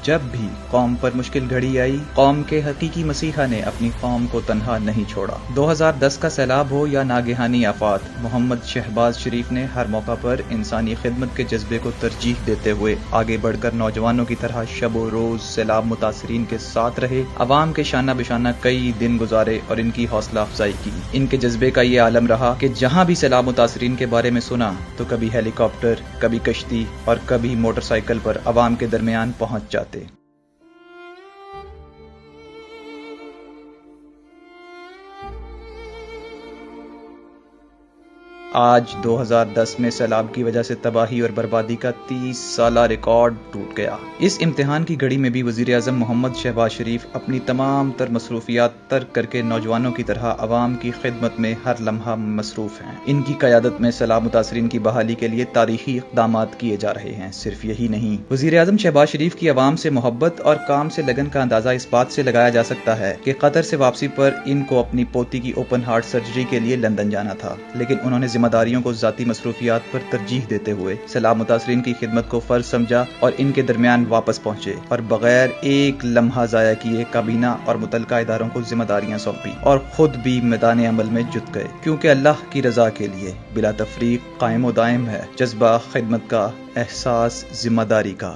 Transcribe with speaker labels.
Speaker 1: جب بھی قوم پر مشکل گھڑی آئی، قوم کے حقیقی مسیحا نے اپنی قوم کو تنہا نہیں چھوڑا۔ 2010 کا سیلاب ہو یا ناگہانی آفات، محمد شہباز شریف نے ہر موقع پر انسانی خدمت کے جذبے کو ترجیح دیتے ہوئے آگے بڑھ کر نوجوانوں کی طرح شب و روز سیلاب متاثرین کے ساتھ رہے، عوام کے شانہ بشانہ کئی دن گزارے اور ان کی حوصلہ افزائی کی۔ ان کے جذبے کا یہ عالم رہا کہ جہاں بھی سیلاب متاثرین کے بارے میں سنا تو کبھی ہیلی کاپٹر، کبھی کشتی اور کبھی موٹر سائیکل پر عوام کے درمیان پہنچ جاتے۔ آج 2010 میں سیلاب کی وجہ سے تباہی اور بربادی کا 30 سالہ ریکارڈ ٹوٹ گیا۔ اس امتحان کی گھڑی میں بھی وزیر اعظم محمد شہباز شریف اپنی تمام تر مصروفیات ترک کر کے نوجوانوں کی طرح عوام کی خدمت میں ہر لمحہ مصروف ہیں۔ ان کی قیادت میں سیلاب متاثرین کی بحالی کے لیے تاریخی اقدامات کیے جا رہے ہیں۔ صرف یہی نہیں، وزیر اعظم شہباز شریف کی عوام سے محبت اور کام سے لگن کا اندازہ اس بات سے لگایا جا سکتا ہے کہ قطر سے واپسی پر ان کو اپنی پوتی کی اوپن ہارٹ سرجری کے لیے لندن جانا تھا، لیکن انہوں نے ذمہ داریوں کو ذاتی مصروفیات پر ترجیح دیتے ہوئے سیلاب متاثرین کی خدمت کو فرض سمجھا اور ان کے درمیان واپس پہنچے اور بغیر ایک لمحہ ضائع کیے کابینہ اور متعلقہ اداروں کو ذمہ داریاں سونپی اور خود بھی میدان عمل میں جت گئے، کیونکہ اللہ کی رضا کے لیے بلا تفریق قائم و دائم ہے جذبہ خدمت کا، احساس ذمہ داری کا۔